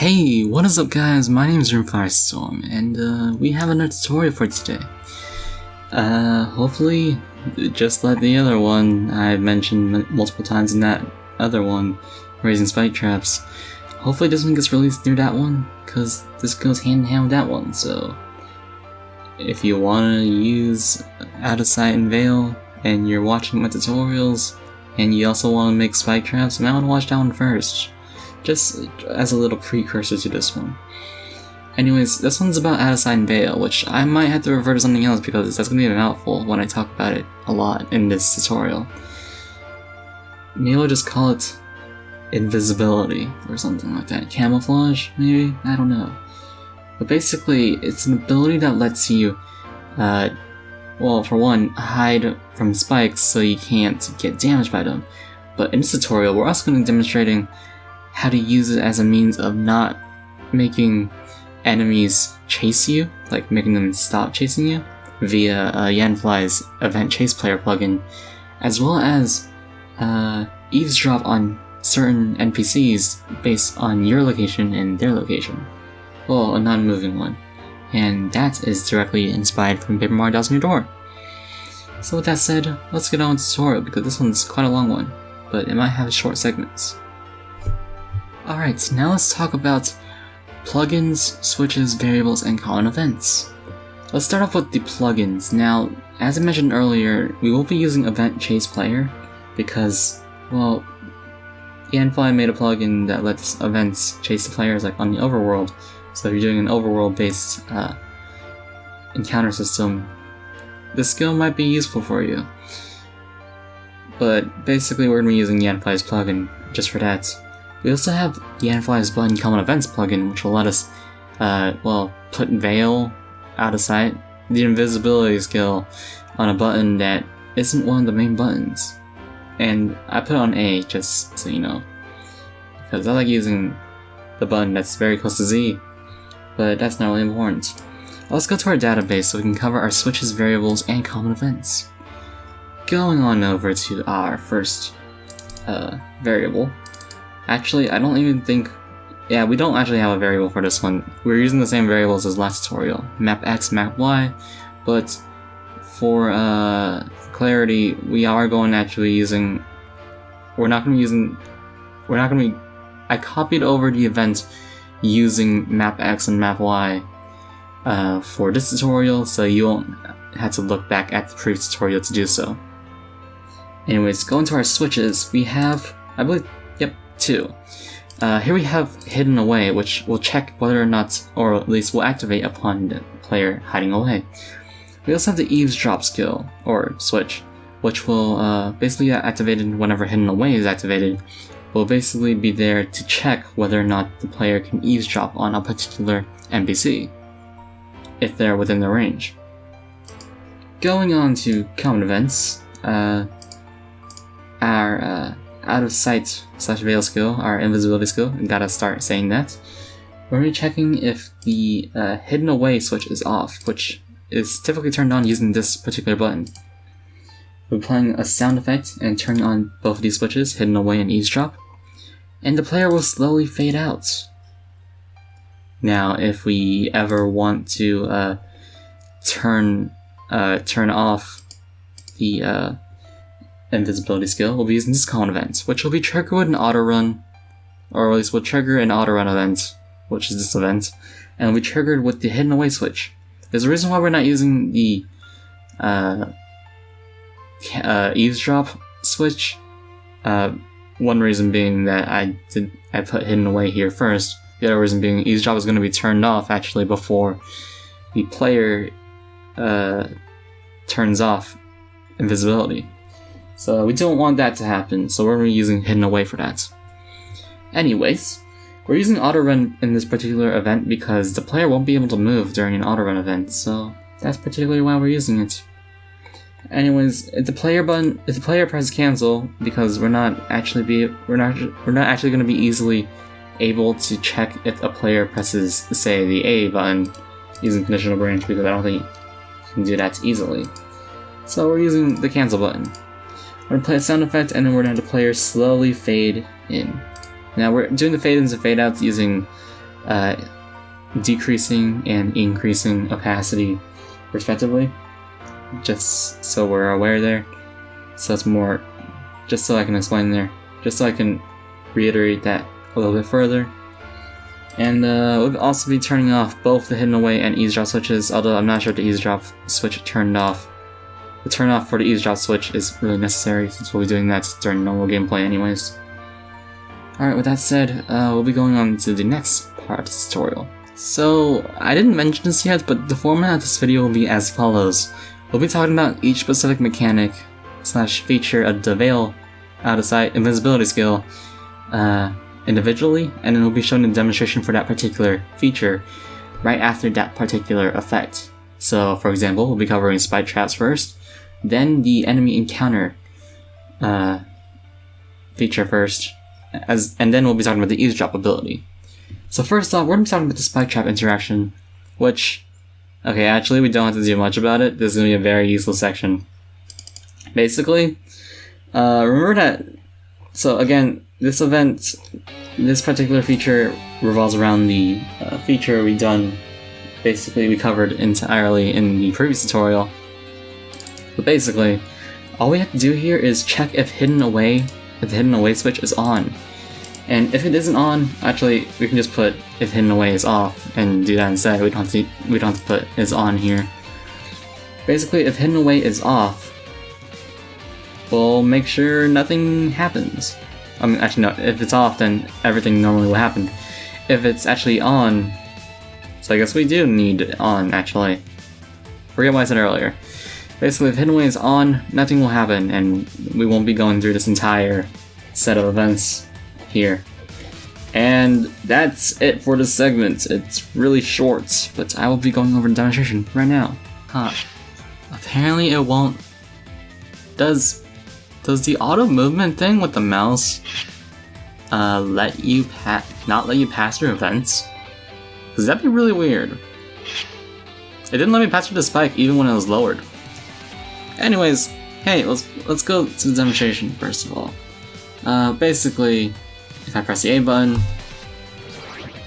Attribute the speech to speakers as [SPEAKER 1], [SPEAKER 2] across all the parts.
[SPEAKER 1] Hey, what is up guys, my name is Runefire, and we have another tutorial for today. Hopefully, just like the other one I mentioned multiple times in that other one, raising spike traps, hopefully this one gets released near that one, because this goes hand in hand with that one, so if you want to use Out of Sight and Veil, and you're watching my tutorials, and you also want to make spike traps, you might want to watch that one first. Just as a little precursor to this one. Anyways, this one's about Out of Sight and Veil, which I might have to refer to something else because that's going to be a mouthful when I talk about it a lot in this tutorial. Maybe I'll just call it invisibility or something like that. Camouflage, maybe? I don't know. But basically, it's an ability that lets you, well, for one, hide from spikes so you can't get damaged by them. But in this tutorial, we're also going to be demonstrating how to use it as a means of not making enemies chase you, like making them stop chasing you, via Yanfly's Event Chase Player plugin, as well as eavesdrop on certain NPCs based on your location and their location. Well, a non-moving one. And that is directly inspired from Paper Mario Dolls on Your Door. So with that said, let's get on with the tutorial because this one's quite a long one, but it might have short segments. Alright, now let's talk about plugins, switches, variables, and common events. Let's start off with the plugins. Now, as I mentioned earlier, we will be using Event Chase Player because, well, Yanfly made a plugin that lets events chase the players like on the overworld. So if you're doing an overworld-based encounter system, this skill might be useful for you. But basically, we're going to be using Yanfly's plugin just for that. We also have Yanfly's Button Common Events plugin, which will let us, well, put Veil, Out of Sight, the invisibility skill, on a button that isn't one of the main buttons. And I put it on A, just so you know, because I like using the button that's very close to Z, but that's not really important. Let's go to our database so we can cover our switches, variables, and common events. Going on over to our first variable. Actually, I don't even think... Yeah, we don't actually have a variable for this one. We're using the same variables as last tutorial. Map X, map Y, but for clarity, we are going to actually using... We're not going to be... I copied over the event using map X and map Y for this tutorial, so you won't have to look back at the previous tutorial to do so. Anyways, going to our switches, we have, I believe, yep, 2. Here we have Hidden Away, which will check whether or not, or at least will activate upon the player hiding away. We also have the Eavesdrop skill, or switch, which will basically get activated whenever Hidden Away is activated. Will basically be there to check whether or not the player can eavesdrop on a particular NPC, if they're within their range. Going on to common events, our Out of Sight / Veil skill, our invisibility skill, and gotta start saying that. We're going to be checking if the Hidden Away switch is off, which is typically turned on using this particular button. We're playing a sound effect and turning on both of these switches, Hidden Away and Eavesdrop, and the player will slowly fade out. Now, if we ever want to turn off the invisibility skill, we'll be using this common event, which will be triggered with an auto run, or at least will trigger an auto run event, which is this event, and will be triggered with the Hidden Away switch. There's a reason why we're not using the eavesdrop switch. One reason being that I put Hidden Away here first. The other reason being eavesdrop is going to be turned off actually before the player turns off invisibility. So we don't want that to happen, so we're going to be using Hidden Away for that. Anyways, we're using auto run in this particular event because the player won't be able to move during an auto run event, so that's particularly why we're using it. Anyways, if the player presses cancel, because we're not actually going to be easily able to check if a player presses, say, the A button using conditional branch, because I don't think you can do that easily. So we're using the cancel button. We're going to play a sound effect, and then we're going to have the player slowly fade in. Now we're doing the fade-ins and fade-outs using decreasing and increasing opacity respectively, just so we're aware there. So it's more, just so I can explain there, just so I can reiterate that a little bit further. And we'll also be turning off both the hidden away and eavesdrop switches, although I'm not sure if the eavesdrop switch turned off. The turn off for the eavesdrop switch is really necessary since we'll be doing that during normal gameplay anyways. Alright, with that said, we'll be going on to the next part of the tutorial. So, I didn't mention this yet, but the format of this video will be as follows. We'll be talking about each specific mechanic / feature of the Veil out of sight invisibility skill individually, and then we'll be showing a demonstration for that particular feature right after that particular effect. So, for example, we'll be covering spike traps first, then the enemy encounter feature first, and then we'll be talking about the eavesdrop ability. So first off, we're going to be talking about the spike trap interaction, which, okay, actually we don't have to do much about it. This is going to be a very useless section. Basically, remember that, so again, this particular feature revolves around the feature we covered entirely in the previous tutorial. But basically, all we have to do here is check if the hidden away switch is on. And if it isn't on, actually, we can just put if hidden away is off and do that instead. We don't have to put is on here. Basically, if hidden away is off, we'll make sure nothing happens. I mean, actually, no. If it's off, then everything normally will happen. If it's actually on, so I guess we do need it on. Actually, forget what I said earlier. Basically, if hidden away is on, nothing will happen, and we won't be going through this entire set of events here. And that's it for this segment. It's really short, but I will be going over the demonstration right now. Apparently it won't. Does the auto movement thing with the mouse not let you pass through events? Because that'd be really weird. It didn't let me pass through the spike even when it was lowered. Anyways, hey, let's go to the demonstration first of all. Basically, if I press the A button,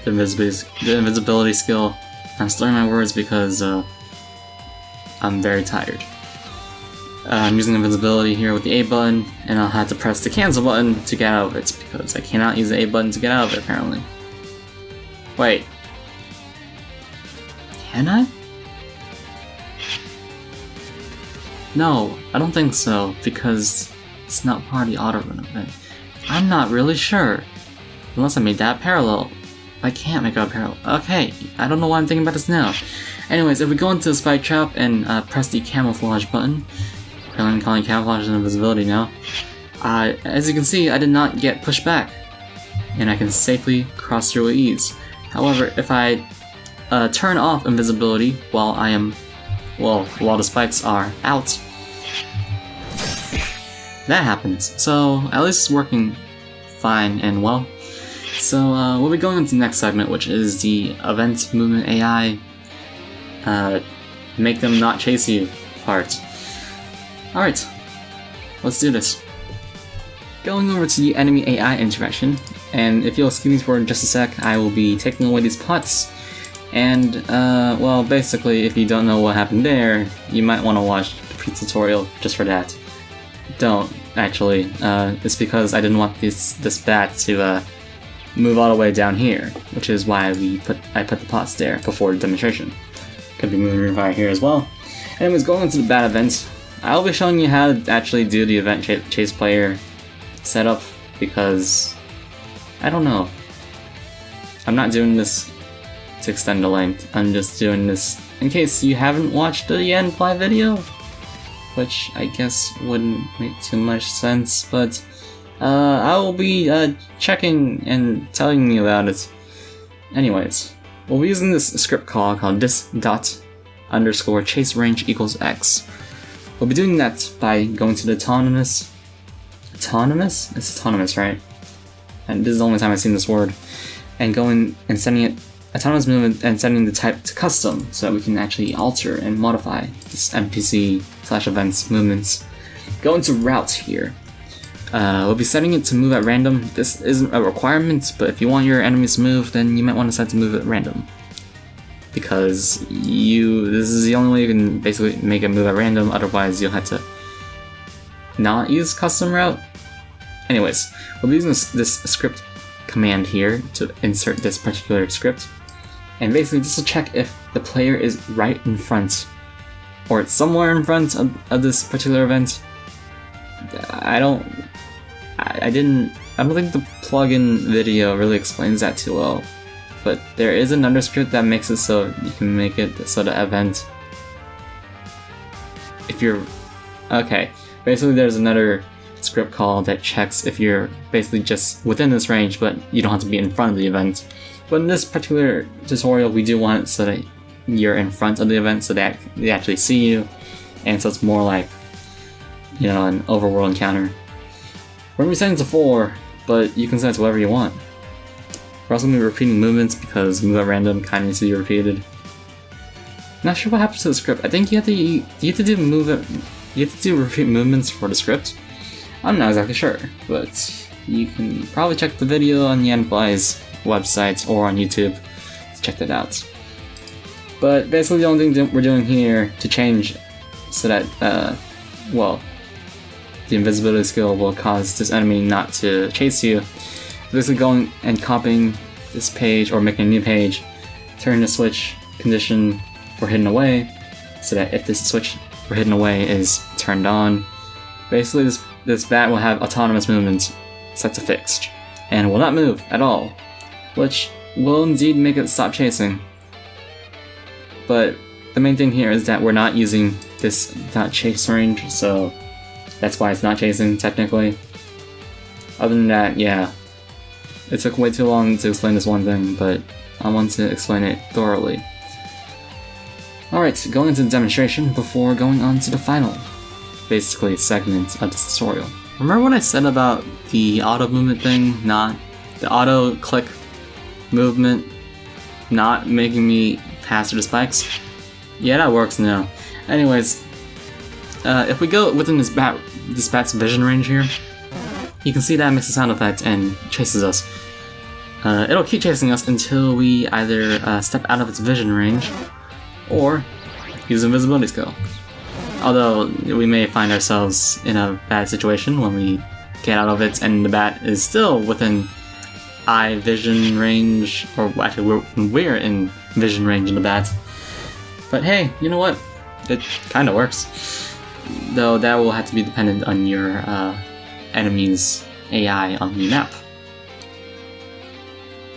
[SPEAKER 1] the invisibility skill, I'm slurring my words because I'm very tired. I'm using invisibility here with the A button, and I'll have to press the cancel button to get out of it because I cannot use the A button to get out of it apparently. Wait. Can I? No, I don't think so, because it's not part of the auto run event. I'm not really sure. Unless I made that parallel. I can't make it a parallel. Okay, I don't know why I'm thinking about this now. Anyways, if we go into the spike trap and press the camouflage button, I'm calling camouflage and invisibility now, as you can see, I did not get pushed back, and I can safely cross through with ease. However, if I turn off invisibility while the spikes are out, that happens. So at least it's working fine and well. So we'll be going on to the next segment, which is the event movement AI make them not chase you part. Alright, let's do this. Going over to the enemy AI interaction, and if you'll excuse me for just a sec, I will be taking away these pots. And, well, basically, if you don't know what happened there, you might want to watch the pre-tutorial just for that. Don't, actually. It's because I didn't want this bat to move all the way down here, which is why I put the pots there before the demonstration. Could be moving Runefire here as well. Anyways, going into the bat event, I'll be showing you how to actually do the event chase player setup, because I don't know. I'm not doing this to extend the length. I'm just doing this in case you haven't watched the Yanfly video, which I guess wouldn't make too much sense, but I will be checking and telling you about it. Anyways, we'll be using this script call called this._chase range equals x. We'll be doing that by going to the autonomous? It's autonomous, right? And this is the only time I've seen this word. And going and setting it autonomous movement and setting the type to custom so that we can actually alter and modify this NPC/events movements. Go into route here. We'll be setting it to move at random. This isn't a requirement, but if you want your enemies to move, then you might want to set to move at random. Because this is the only way you can basically make it move at random, otherwise you'll have to not use custom route. Anyways, we'll be using this script command here to insert this particular script. And basically this will check if the player is right in front, or it's somewhere in front of this particular event. I don't think the plugin video really explains that too well. But there is another script that makes it so you can make it so the event, if you're, okay, basically there's another script call that checks if you're basically just within this range, but you don't have to be in front of the event. But in this particular tutorial, we do want it so that you're in front of the event, so that they actually see you, and so it's more like, you know, an overworld encounter. We're going to be setting it to 4, but you can set it to whatever you want. We're also going to be repeating movements because move at random kind of needs to be repeated. Not sure what happens to the script. I think you have to do repeat movements for the script. I'm not exactly sure, but you can probably check the video on Yanfly's website or on YouTube to check that out. But basically the only thing we're doing here to change so that, well, the invisibility skill will cause this enemy not to chase you. Basically going and copying this page or making a new page, turn the switch condition for hidden away, so that if this switch for hidden away is turned on, basically this bat will have autonomous movement set to fixed, and will not move at all, which will indeed make it stop chasing. But the main thing here is that we're not using this not chase range, so that's why it's not chasing technically. Other than that, yeah. It took way too long to explain this one thing, but I want to explain it thoroughly. Alright, going into the demonstration before going on to the final, basically, segment of this tutorial. Remember what I said about the auto movement thing, not the auto click movement, not making me pass through the spikes? Yeah, that works now. Anyways, if we go within this bat's vision range here, you can see that makes a sound effect and chases us. It'll keep chasing us until we either step out of its vision range or use invisibility skill. Although we may find ourselves in a bad situation when we get out of it and the bat is still within eye vision range, or actually we're in vision range of the bat. But hey, you know what? It kind of works. Though that will have to be dependent on your enemy's AI on the map.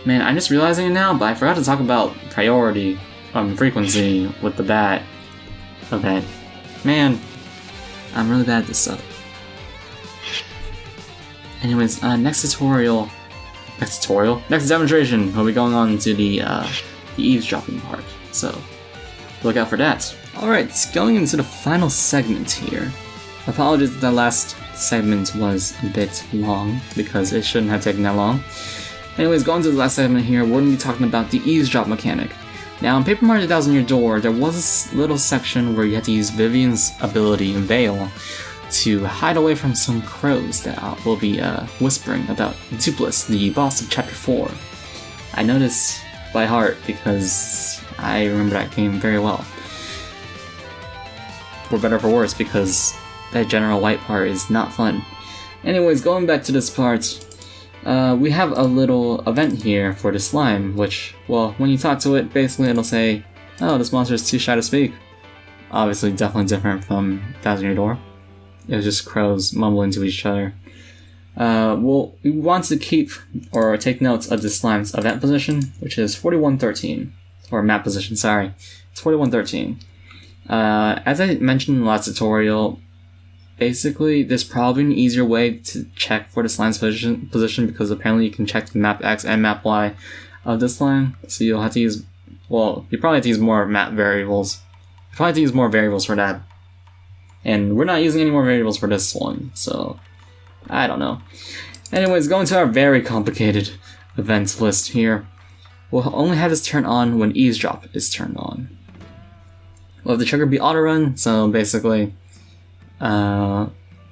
[SPEAKER 1] Man, I'm just realizing it now, but I forgot to talk about priority frequency with the bat event. Man, I'm really bad at this stuff. Anyways, next demonstration, we'll be going on to the eavesdropping part, so look out for that. Alright, going into the final segment here. Apologies if that last segment was a bit long, because it shouldn't have taken that long. Anyways, going to the last segment here, we're going to be talking about the eavesdrop mechanic. Now, in Paper Mario 2000 Year Door, there was a little section where you had to use Vivian's ability, Veil, to hide away from some crows that will be whispering about Dupless, the boss of Chapter 4. I know this by heart because I remember that game very well. For better or for worse, because that general white part is not fun. Anyways, going back to this part, we have a little event here for the slime, which, well, when you talk to it, basically it'll say, oh, this monster is too shy to speak. Obviously, definitely different from 1000 Year Door. It was just crows mumbling to each other. Well, we want to keep, or take notes of the slime's event position, which is 4113. Or map position, sorry. It's 4113. As I mentioned in the last tutorial, basically, there's probably an easier way to check for the slime's position because apparently you can check the map X and map Y of the slime. So you'll have to use, well, you probably have to use more map variables. You probably have to use more variables for that. And we're not using any more variables for this one, so I don't know. Anyways, going to our very complicated events list here. We'll only have this turn on when eavesdrop is turned on. We'll have the trigger be auto run, so basically,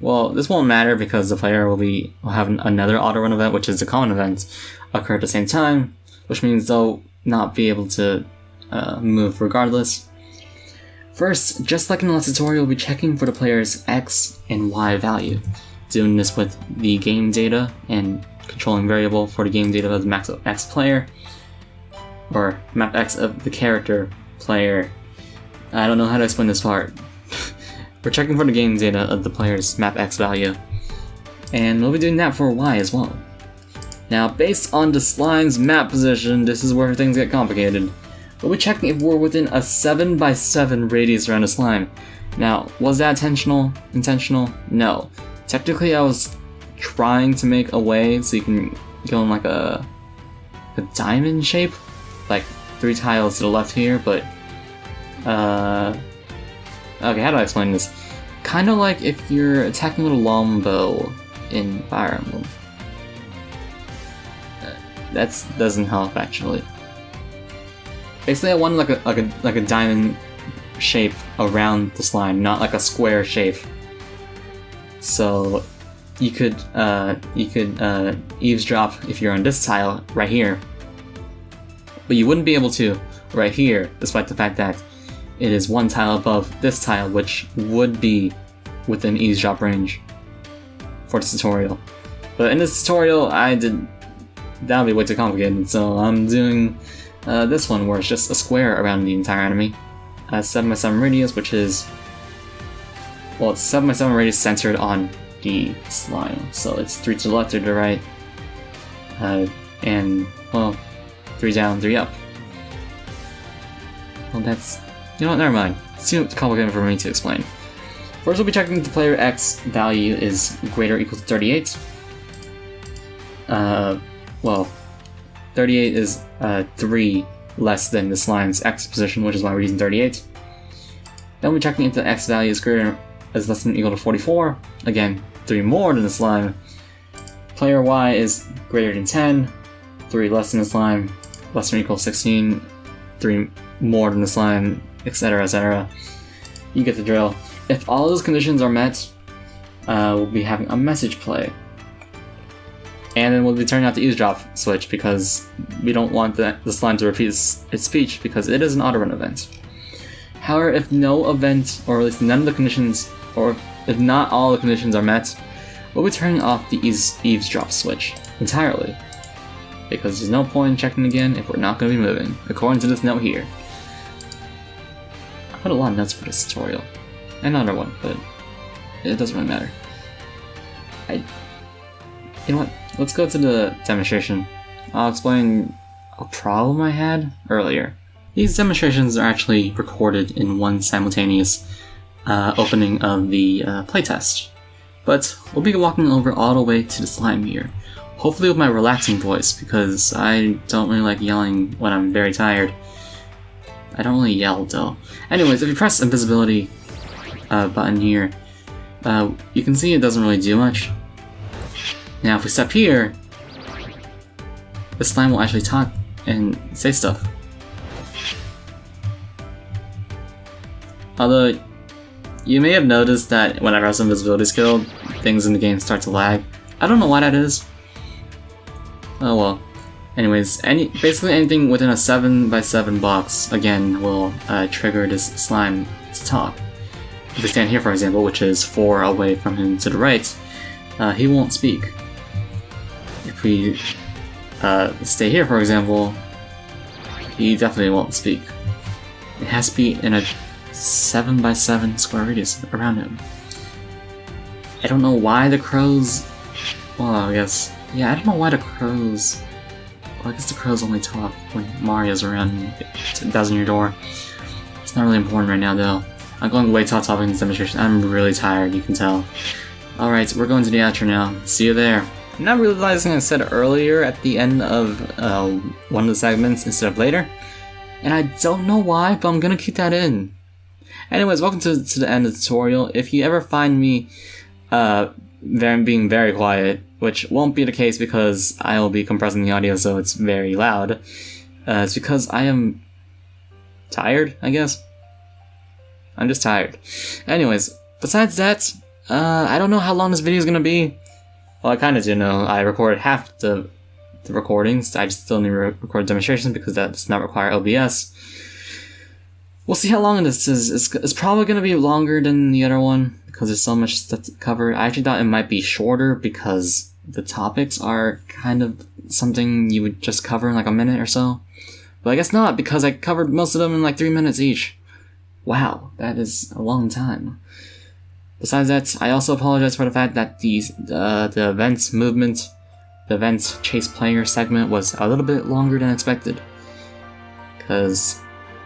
[SPEAKER 1] Well, this won't matter because the player will have another auto run event, which is the common event, occur at the same time, which means they'll not be able to move regardless. First, just like in the last tutorial, we'll be checking for the player's X and Y value, doing this with the game data and controlling variable for the game data of the max X player, or map X of the character player. I don't know how to explain this part. We're checking for the game data of the player's map X value, and we'll be doing that for Y as well. Now, based on the slime's map position, this is where things get complicated. We'll be checking if we're within a 7x7 radius around the slime. Now, was that intentional? No. Technically, I was trying to make a way so you can go in like a diamond shape, like 3 tiles to the left here, but okay, how do I explain this? Kind of like if you're attacking with a longbow in Fire Emblem. That doesn't help actually. Basically, I wanted like a diamond shape around the slime, not like a square shape. So you could eavesdrop if you're on this tile right here, but you wouldn't be able to right here, despite the fact that it is 1 tile above this tile, which would be within eavesdrop range for this tutorial. But in this tutorial, that would be way too complicated, so I'm doing this one where it's just a square around the entire enemy. 7x7 radius, which is, well, it's 7x7 radius centered on the slime, so it's 3 to the left, 3 to the right, and, well, 3 down, 3 up. Well, that's, you know what, never mind. It's too complicated for me to explain. First, we'll be checking if the player X value is greater or equal to 38. Well, 38 is 3 less than the slime's X position, which is why we're using 38. Then we're checking if the X value is less than or equal to 44. Again, 3 more than the slime. Player Y is greater than 10, 3 less than the slime, less than or equal to 16, 3 more than the slime, etc, etc. You get the drill. If all those conditions are met, we'll be having a message play. And then we'll be turning out the eavesdrop switch because we don't want the slime to repeat its speech because it is an auto run event. However, if no event, or at least none of the conditions, or if not all the conditions are met, we'll be turning off the eavesdrop switch entirely. Because there's no point in checking again if we're not going to be moving, according to this note here. I put a lot of notes for this tutorial. Another one, but it doesn't really matter. You know what? Let's go to the demonstration. I'll explain a problem I had earlier. These demonstrations are actually recorded in one simultaneous opening of the playtest. But we'll be walking over all the way to the slime here. Hopefully with my relaxing voice, because I don't really like yelling when I'm very tired. I don't really yell though. Anyways, if you press invisibility button here, you can see it doesn't really do much. Now if we step here, the slime will actually talk and say stuff. Although, you may have noticed that whenever I have invisibility skill, things in the game start to lag. I don't know why that is. Oh well. Anyways, basically anything within a 7x7 box, again, will trigger this slime to talk. If we stand here, for example, which is 4 away from him to the right, he won't speak. If we stay here, for example, he definitely won't speak. It has to be in a 7x7 square radius around him. I don't know why the crows... Well, I guess... Yeah, I don't know why the crows... Well, I guess the crows only talk when Mario's around and doesn't your door. It's not really important right now, though. I'm going way top in this demonstration. I'm really tired, you can tell. Alright, we're going to the outro now. See you there. I'm not realizing I said earlier at the end of one of the segments instead of later. And I don't know why, but I'm gonna keep that in. Anyways, welcome to the end of the tutorial. If you ever find me being very quiet, which won't be the case because I will be compressing the audio so it's very loud, it's because I am tired, I guess. I'm just tired. Anyways, besides that, I don't know how long this video is gonna be. Well, I kind of do know. I recorded half the recordings. I just still need to record demonstrations because that does not require OBS. We'll see how long this is. It's probably gonna be longer than the other one because there's so much stuff to cover. I actually thought it might be shorter because the topics are kind of something you would just cover in like a minute or so. But I guess not, because I covered most of them in like 3 minutes each. Wow, that is a long time. Besides that, I also apologize for the fact that the events chase player segment was a little bit longer than expected. Because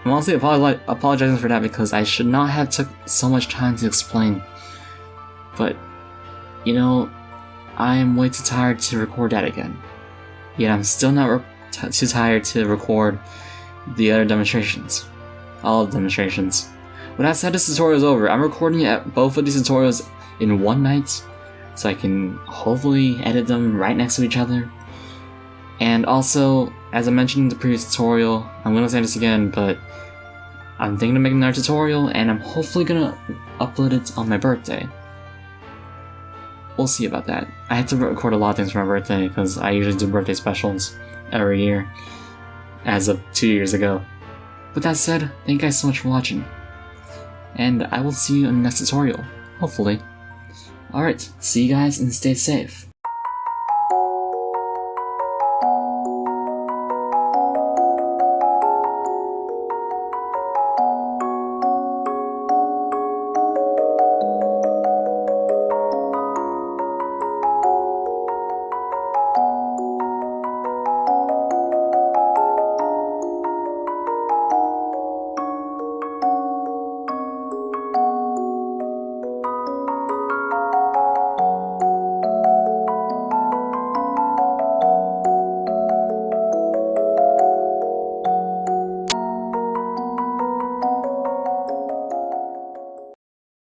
[SPEAKER 1] I'm honestly apologizing for that because I should not have took so much time to explain. But, you know, I am way too tired to record that again. Yet I'm still not too tired to record the other demonstrations. All of the demonstrations. With that said, this tutorial is over. I'm recording both of these tutorials in one night, so I can hopefully edit them right next to each other. And also, as I mentioned in the previous tutorial, I'm gonna say this again, but I'm thinking of making another tutorial, and I'm hopefully gonna upload it on my birthday. We'll see about that. I had to record a lot of things for my birthday, because I usually do birthday specials every year, as of 2 years ago. With that said, thank you guys so much for watching. And I will see you in the next tutorial, hopefully. Alright, see you guys and stay safe.